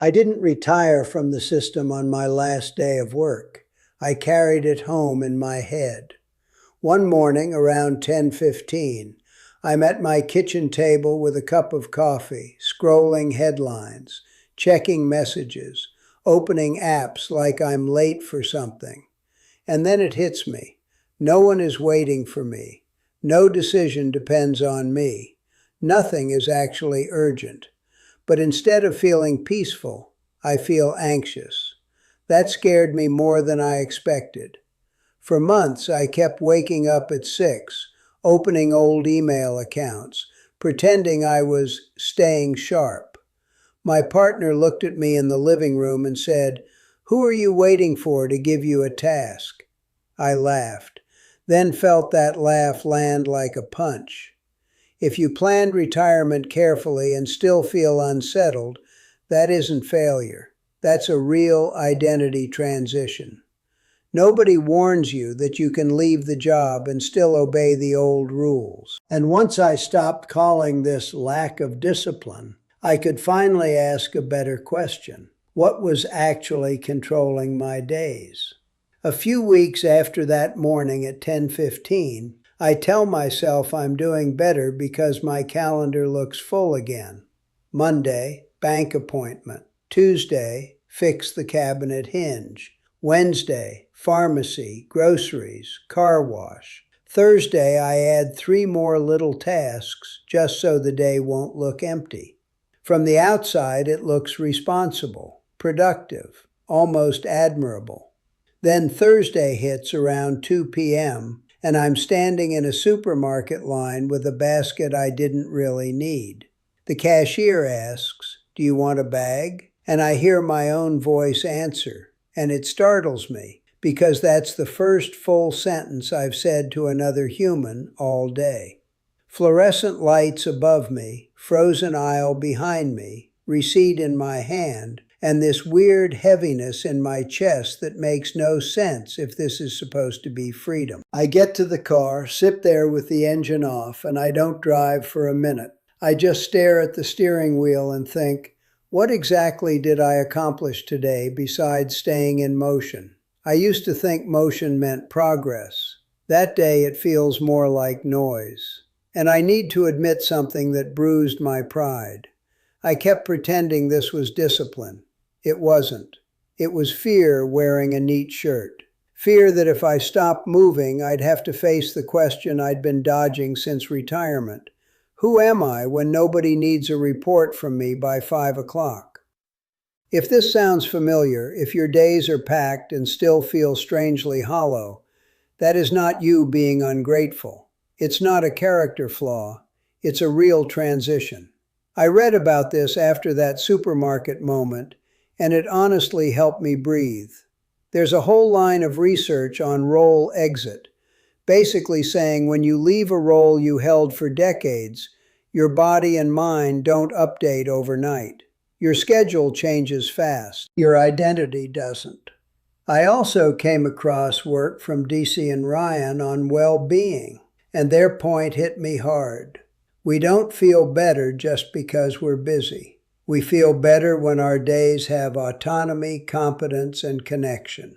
I didn't retire from the system on my last day of work. I carried it home in my head. One morning around 10:15, I'm at my kitchen table with a cup of coffee, scrolling headlines, checking messages, opening apps like I'm late for something. And then it hits me. No one is waiting for me. No decision depends on me. Nothing is actually urgent. But instead of feeling peaceful, I feel anxious. That scared me more than I expected. For months, I kept waking up at 6, opening old email accounts, pretending I was staying sharp. My partner looked at me in the living room and said, "Who are you waiting for to give you a task?" I laughed, then felt that laugh land like a punch. If you planned retirement carefully and still feel unsettled, that isn't failure. That's a real identity transition. Nobody warns you that you can leave the job and still obey the old rules. And once I stopped calling this lack of discipline, I could finally ask a better question. What was actually controlling my days? A few weeks after that morning at 10:15, I tell myself I'm doing better because my calendar looks full again. Monday, bank appointment. Tuesday, fix the cabinet hinge. Wednesday, pharmacy, groceries, car wash. Thursday, I add 3 more little tasks just so the day won't look empty. From the outside, it looks responsible, productive, almost admirable. Then Thursday hits around 2 p.m., and I'm standing in a supermarket line with a basket I didn't really need. The cashier asks, "Do you want a bag?" And I hear my own voice answer, and it startles me, because that's the first full sentence I've said to another human all day. Fluorescent lights above me, frozen aisle behind me, receipt in my hand, and this weird heaviness in my chest that makes no sense if this is supposed to be freedom. I get to the car, sit there with the engine off, and I don't drive for a minute. I just stare at the steering wheel and think, what exactly did I accomplish today besides staying in motion? I used to think motion meant progress. That day it feels more like noise. And I need to admit something that bruised my pride. I kept pretending this was discipline. It wasn't. It was fear wearing a neat shirt. Fear that if I stopped moving, I'd have to face the question I'd been dodging since retirement. Who am I when nobody needs a report from me by 5 o'clock? If this sounds familiar, if your days are packed and still feel strangely hollow, that is not you being ungrateful. It's not a character flaw. It's a real transition. I read about this after that supermarket moment, and it honestly helped me breathe. There's a whole line of research on role exit, basically saying when you leave a role you held for decades, your body and mind don't update overnight. Your schedule changes fast. Your identity doesn't. I also came across work from DC and Ryan on well-being, and their point hit me hard. We don't feel better just because we're busy. We feel better when our days have autonomy, competence, and connection.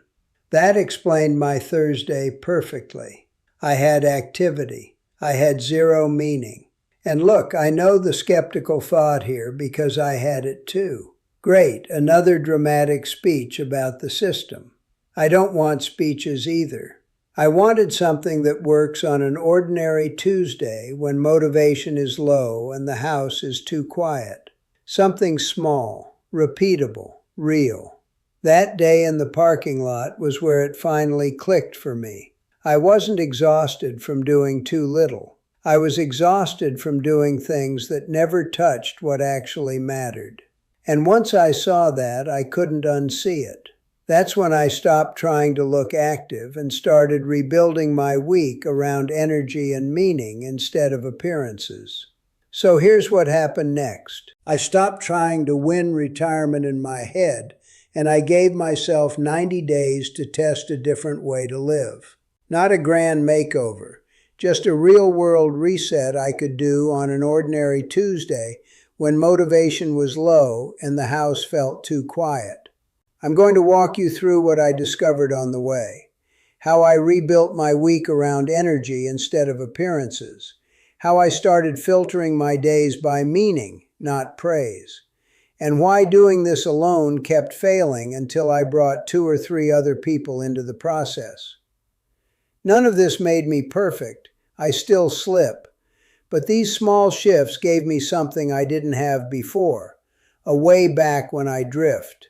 That explained my Thursday perfectly. I had activity. I had zero meaning. And look, I know the skeptical thought here because I had it too. Great, another dramatic speech about the system. I don't want speeches either. I wanted something that works on an ordinary Tuesday when motivation is low and the house is too quiet. Something small, repeatable, real. That day in the parking lot was where it finally clicked for me. I wasn't exhausted from doing too little. I was exhausted from doing things that never touched what actually mattered. And once I saw that, I couldn't unsee it. That's when I stopped trying to look active and started rebuilding my week around energy and meaning instead of appearances. So here's what happened next. I stopped trying to win retirement in my head, and I gave myself 90 days to test a different way to live. Not a grand makeover, just a real-world reset I could do on an ordinary Tuesday when motivation was low and the house felt too quiet. I'm going to walk you through what I discovered on the way, how I rebuilt my week around energy instead of appearances, how I started filtering my days by meaning, not praise, and why doing this alone kept failing until I brought 2 or 3 other people into the process. None of this made me perfect. I still slip. But these small shifts gave me something I didn't have before, a way back when I drift.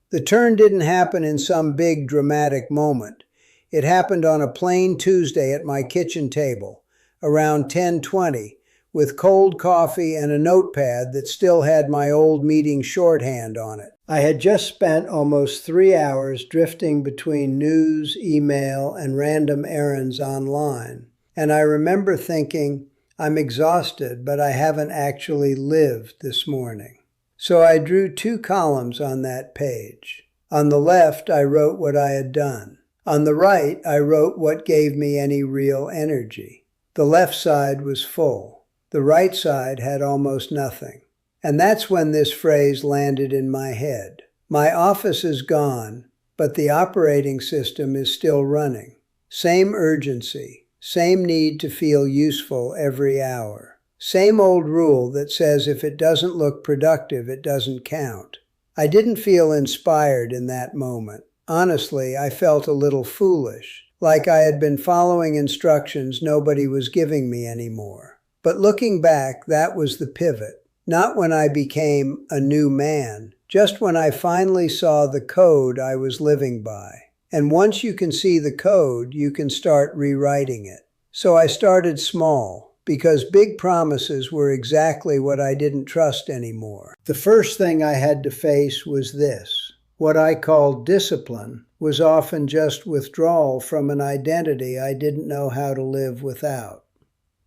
The turn didn't happen in some big dramatic moment. It happened on a plain Tuesday at my kitchen table, around 10:20, with cold coffee and a notepad that still had my old meeting shorthand on it. I had just spent almost 3 hours drifting between news, email, and random errands online, and I remember thinking, I'm exhausted, but I haven't actually lived this morning. So I drew 2 columns on that page. On the left, I wrote what I had done. On the right, I wrote what gave me any real energy. The left side was full. The right side had almost nothing. And that's when this phrase landed in my head. My office is gone, but the operating system is still running. Same urgency, same need to feel useful every hour. Same old rule that says if it doesn't look productive, it doesn't count. I didn't feel inspired in that moment. Honestly, I felt a little foolish, like I had been following instructions nobody was giving me anymore. But looking back, that was the pivot. Not when I became a new man, just when I finally saw the code I was living by. And once you can see the code, you can start rewriting it. So I started small, because big promises were exactly what I didn't trust anymore. The first thing I had to face was this. What I called discipline was often just withdrawal from an identity I didn't know how to live without.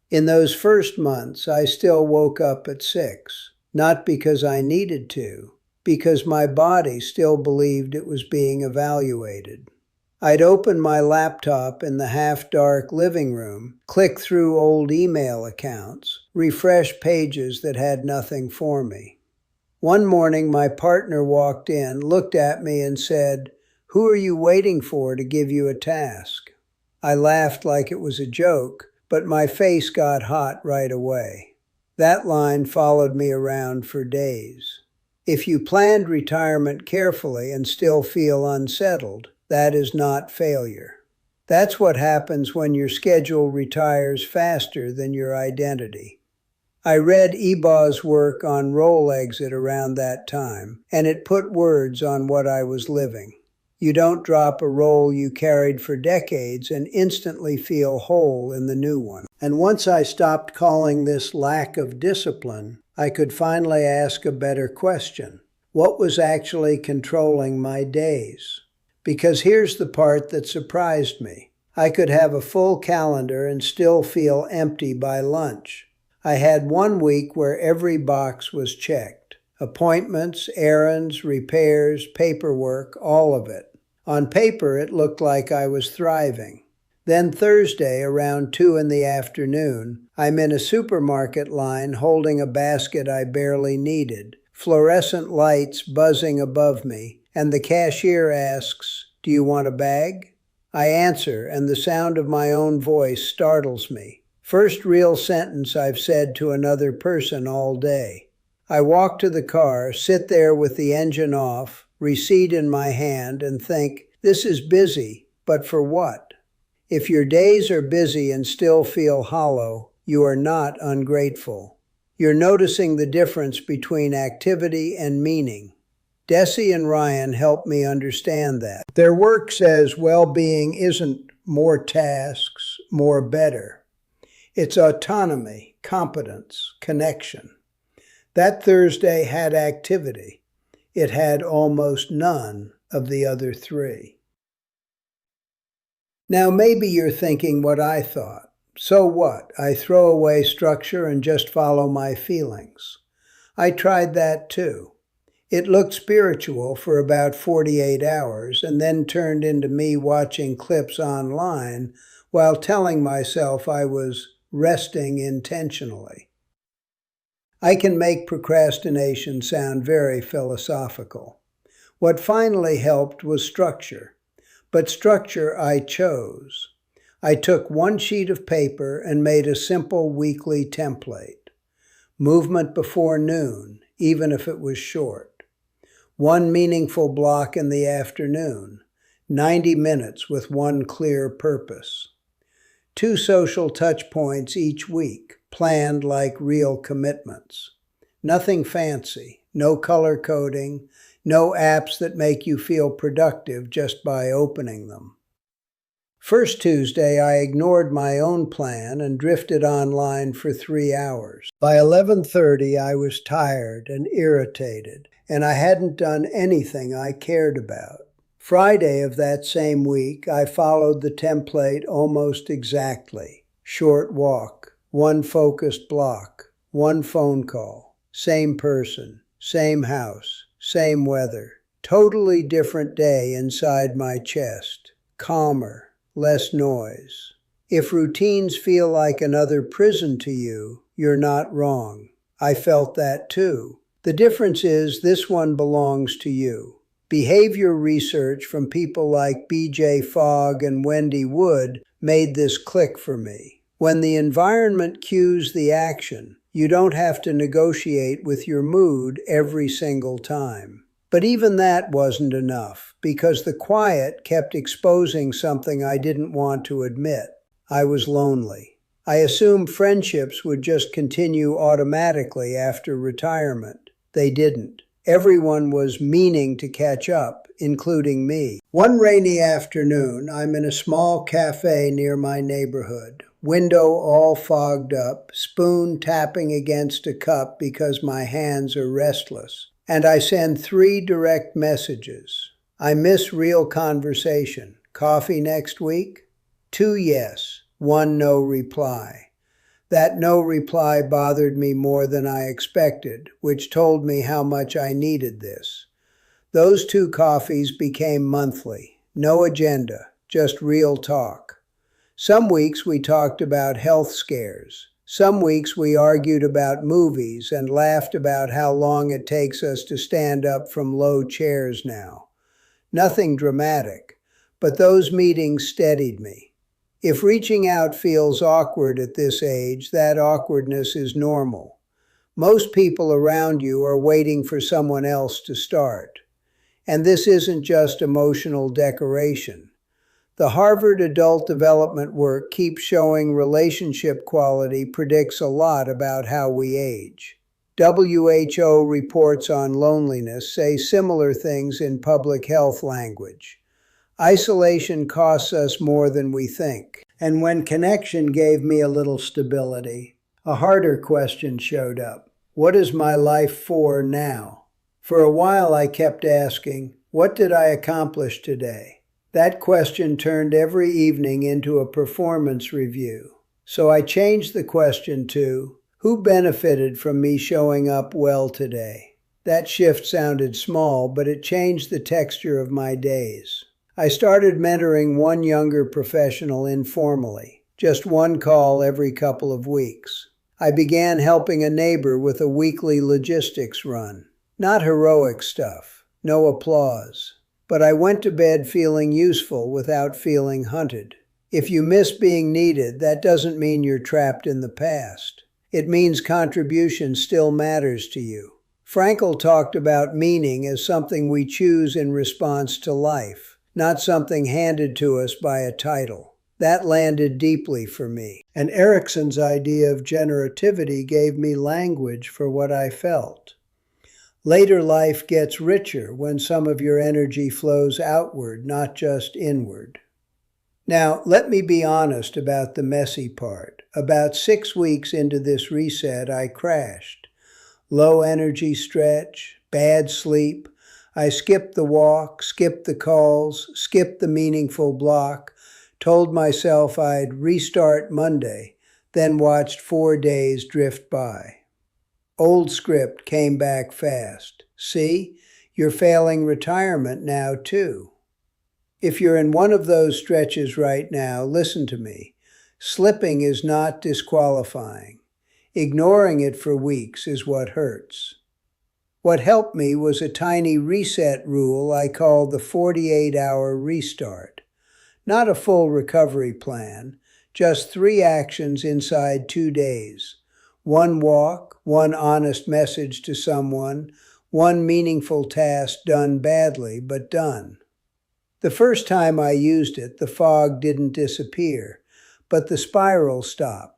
In those first months, I still woke up at 6, not because I needed to, because my body still believed it was being evaluated. I'd open my laptop in the half-dark living room, click through old email accounts, refresh pages that had nothing for me. One morning, my partner walked in, looked at me and said, "Who are you waiting for to give you a task?" I laughed like it was a joke, but my face got hot right away. That line followed me around for days. If you planned retirement carefully and still feel unsettled, that is not failure. That's what happens when your schedule retires faster than your identity. I read Ebaw's work on role exit around that time, and it put words on what I was living. You don't drop a role you carried for decades and instantly feel whole in the new one. And once I stopped calling this lack of discipline, I could finally ask a better question. What was actually controlling my days? Because here's the part that surprised me. I could have a full calendar and still feel empty by lunch. I had one week where every box was checked. Appointments, errands, repairs, paperwork, all of it. On paper, it looked like I was thriving. Then Thursday, around 2 in the afternoon, I'm in a supermarket line holding a basket I barely needed, fluorescent lights buzzing above me, and the cashier asks, "Do you want a bag?" I answer, and the sound of my own voice startles me. First real sentence I've said to another person all day. I walk to the car, sit there with the engine off, receipt in my hand, and think, this is busy, but for what? If your days are busy and still feel hollow, you are not ungrateful. You're noticing the difference between activity and meaning. Desi and Ryan helped me understand that. Their work says well-being isn't more tasks, more better. It's autonomy, competence, connection. That Thursday had activity. It had almost none of the other 3. Now maybe you're thinking what I thought. So what? I throw away structure and just follow my feelings. I tried that too. It looked spiritual for about 48 hours and then turned into me watching clips online while telling myself I was resting intentionally. I can make procrastination sound very philosophical. What finally helped was structure. But structure I chose. I took one sheet of paper and made a simple weekly template. Movement before noon, even if it was short. One meaningful block in the afternoon. 90 minutes with one clear purpose. 2 social touch points each week, planned like real commitments. Nothing fancy, no color coding, no apps that make you feel productive just by opening them. First Tuesday, I ignored my own plan and drifted online for 3 hours. By 11:30, I was tired and irritated, and I hadn't done anything I cared about. Friday of that same week, I followed the template almost exactly. Short walk, one focused block, one phone call, same person, same house, same weather. Totally different day inside my chest. Calmer, less noise. If routines feel like another prison to you, you're not wrong. I felt that too. The difference is this one belongs to you. Behavior research from people like B.J. Fogg and Wendy Wood made this click for me. When the environment cues the action, you don't have to negotiate with your mood every single time. But even that wasn't enough, because the quiet kept exposing something I didn't want to admit. I was lonely. I assumed friendships would just continue automatically after retirement. They didn't. Everyone was meaning to catch up, including me. One rainy afternoon, I'm in a small cafe near my neighborhood. Window all fogged up, spoon tapping against a cup because my hands are restless. And I send 3 direct messages. I miss real conversation. Coffee next week? 2 yes, 1 no reply. That no reply bothered me more than I expected, which told me how much I needed this. Those 2 coffees became monthly. No agenda, just real talk. Some weeks we talked about health scares. Some weeks we argued about movies and laughed about how long it takes us to stand up from low chairs now. Nothing dramatic, but those meetings steadied me. If reaching out feels awkward at this age, that awkwardness is normal. Most people around you are waiting for someone else to start. And this isn't just emotional decoration. The Harvard adult development work keeps showing relationship quality predicts a lot about how we age. WHO reports on loneliness say similar things in public health language. Isolation costs us more than we think. And when connection gave me a little stability, a harder question showed up. What is my life for now? For a while I kept asking, what did I accomplish today? That question turned every evening into a performance review. So I changed the question to, who benefited from me showing up well today? That shift sounded small, but it changed the texture of my days. I started mentoring one younger professional informally, just one call every couple of weeks. I began helping a neighbor with a weekly logistics run. Not heroic stuff, no applause. But I went to bed feeling useful without feeling hunted. If you miss being needed, that doesn't mean you're trapped in the past. It means contribution still matters to you. Frankl talked about meaning as something we choose in response to life, not something handed to us by a title. That landed deeply for me. And Erickson's idea of generativity gave me language for what I felt. Later life gets richer when some of your energy flows outward, not just inward. Now, let me be honest about the messy part. About 6 weeks into this reset, I crashed. Low energy stretch, bad sleep. I skipped the walk, skipped the calls, skipped the meaningful block, told myself I'd restart Monday, then watched 4 days drift by. Old script came back fast. See, you're failing retirement now too. If you're in one of those stretches right now, listen to me. Slipping is not disqualifying. Ignoring it for weeks is what hurts. What helped me was a tiny reset rule I called the 48-hour restart. Not a full recovery plan, just 3 actions inside 2 days. 1 walk, 1 honest message to someone, 1 meaningful task done badly, but done. The first time I used it, the fog didn't disappear, but the spiral stopped.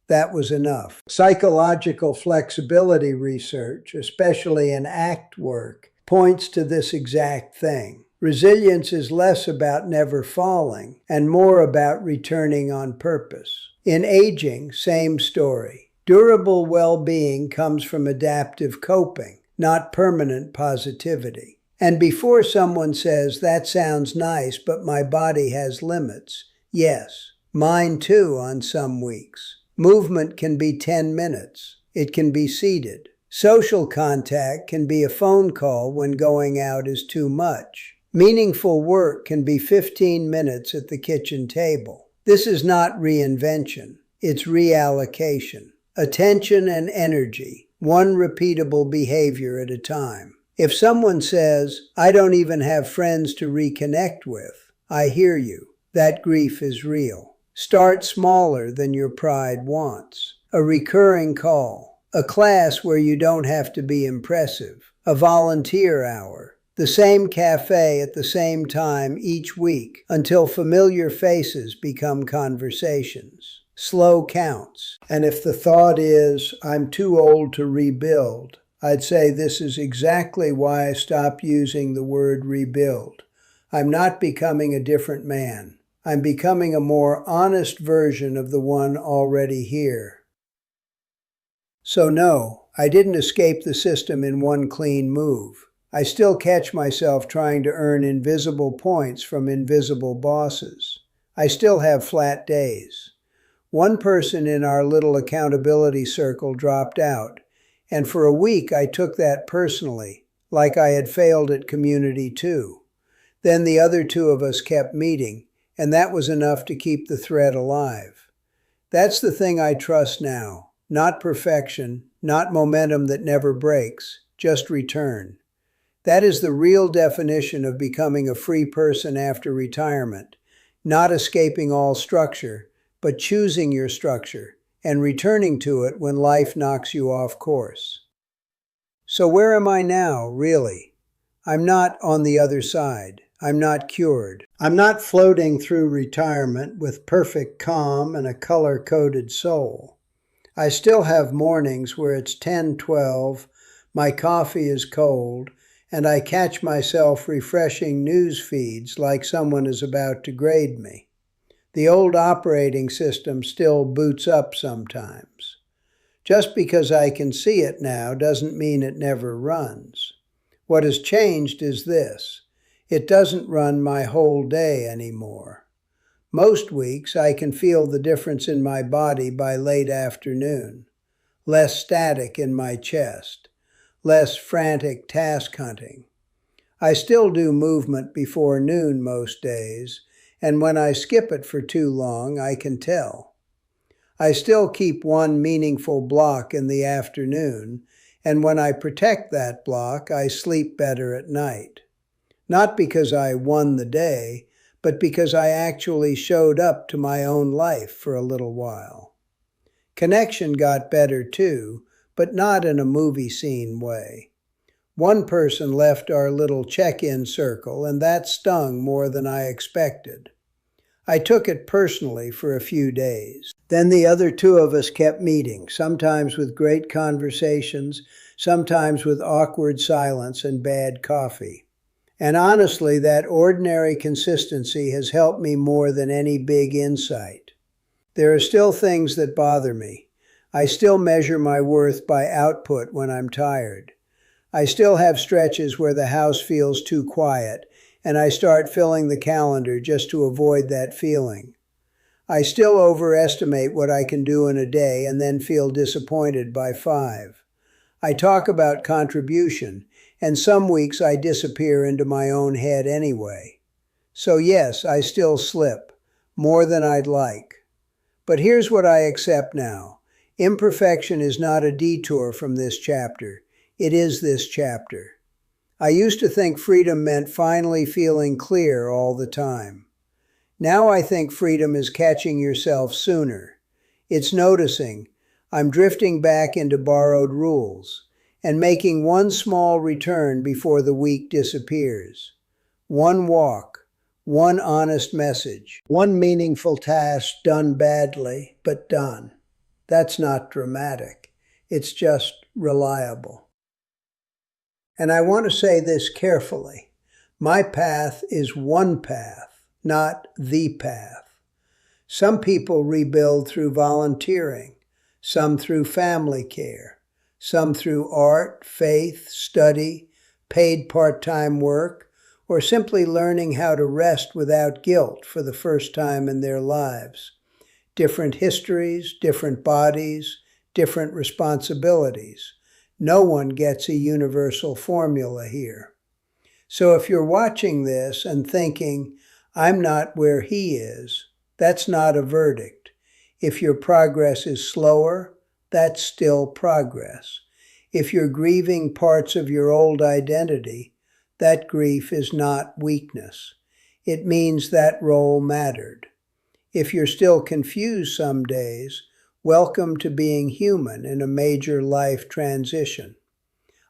That was enough. Psychological flexibility research, especially in ACT work, points to this exact thing. Resilience is less about never falling and more about returning on purpose. In aging, same story. Durable well-being comes from adaptive coping, not permanent positivity. And before someone says, "That sounds nice, but my body has limits," yes, mine too on some weeks. Movement can be 10 minutes. It can be seated. Social contact can be a phone call when going out is too much. Meaningful work can be 15 minutes at the kitchen table. This is not reinvention. It's reallocation. Attention and energy, one repeatable behavior at a time. If someone says, "I don't even have friends to reconnect with," I hear you. That grief is real. Start smaller than your pride wants. A recurring call. A class where you don't have to be impressive. A volunteer hour. The same cafe at the same time each week until familiar faces become conversations. Slow counts. And if the thought is, "I'm too old to rebuild," I'd say this is exactly why I stopped using the word rebuild. I'm not becoming a different man. I'm becoming a more honest version of the one already here. So no, I didn't escape the system in one clean move. I still catch myself trying to earn invisible points from invisible bosses. I still have flat days. One person in our little accountability circle dropped out, and for a week I took that personally, like I had failed at community too. Then the other 2 of us kept meeting, and that was enough to keep the thread alive. That's the thing I trust now. Not perfection, not momentum that never breaks, just return. That is the real definition of becoming a free person after retirement. Not escaping all structure, but choosing your structure and returning to it when life knocks you off course. So where am I now, really? I'm not on the other side. I'm not cured. I'm not floating through retirement with perfect calm and a color-coded soul. I still have mornings where it's 10:12, my coffee is cold, and I catch myself refreshing news feeds like someone is about to grade me. The old operating system still boots up sometimes. Just because I can see it now doesn't mean it never runs. What has changed is this. It doesn't run my whole day anymore. Most weeks I can feel the difference in my body by late afternoon. Less static in my chest. Less frantic task hunting. I still do movement before noon most days, and when I skip it for too long, I can tell. I still keep one meaningful block in the afternoon, and when I protect that block, I sleep better at night. Not because I won the day, but because I actually showed up to my own life for a little while. Connection got better too, but not in a movie scene way. One person left our little check-in circle, and that stung more than I expected. I took it personally for a few days. Then the other 2 of us kept meeting, sometimes with great conversations, sometimes with awkward silence and bad coffee. And honestly, that ordinary consistency has helped me more than any big insight. There are still things that bother me. I still measure my worth by output when I'm tired. I still have stretches where the house feels too quiet, and I start filling the calendar just to avoid that feeling. I still overestimate what I can do in a day and then feel disappointed by 5. I talk about contribution, and some weeks I disappear into my own head anyway. So yes, I still slip, more than I'd like. But here's what I accept now. Imperfection is not a detour from this chapter. It is this chapter. I used to think freedom meant finally feeling clear all the time. Now I think freedom is catching yourself sooner. It's noticing, I'm drifting back into borrowed rules, and making one small return before the week disappears. One walk, one honest message, one meaningful task done badly, but done. That's not dramatic. It's just reliable. And I want to say this carefully. My path is one path, not the path. Some people rebuild through volunteering, some through family care, some through art, faith, study, paid part-time work, or simply learning how to rest without guilt for the first time in their lives. Different histories, different bodies, different responsibilities. No one gets a universal formula here. So if you're watching this and thinking, I'm not where he is, that's not a verdict. If your progress is slower, that's still progress. If you're grieving parts of your old identity, that grief is not weakness. It means that role mattered. If you're still confused some days, welcome to being human in a major life transition.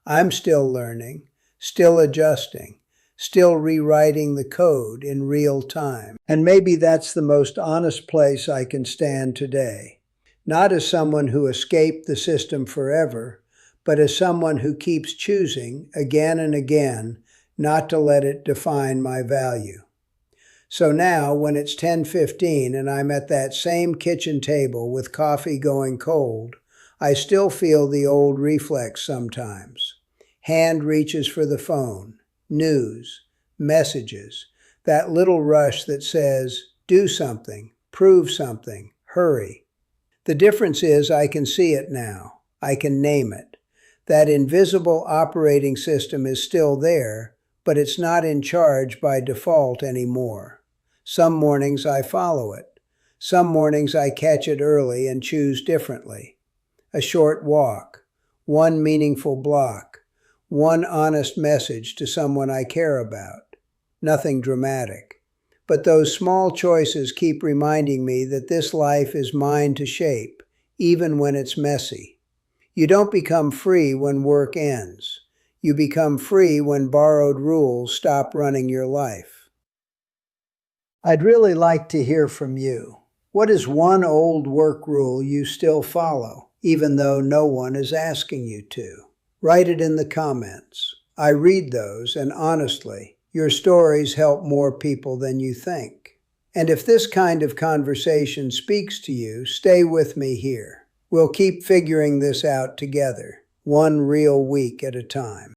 I'm still learning, still adjusting, still rewriting the code in real time. And maybe that's the most honest place I can stand today. Not as someone who escaped the system forever, but as someone who keeps choosing again and again not to let it define my value. So now, when it's 10:15 and I'm at that same kitchen table with coffee going cold, I still feel the old reflex sometimes. Hand reaches for the phone, news, messages, that little rush that says, do something, prove something, hurry. The difference is I can see it now. I can name it. That invisible operating system is still there, but it's not in charge by default anymore. Some mornings I follow it. Some mornings I catch it early and choose differently. A short walk, one meaningful block, one honest message to someone I care about. Nothing dramatic. But those small choices keep reminding me that this life is mine to shape, even when it's messy. You don't become free when work ends. You become free when borrowed rules stop running your life. I'd really like to hear from you. What is one old work rule you still follow, even though no one is asking you to? Write it in the comments. I read those, and honestly, your stories help more people than you think. And if this kind of conversation speaks to you, stay with me here. We'll keep figuring this out together, one real week at a time.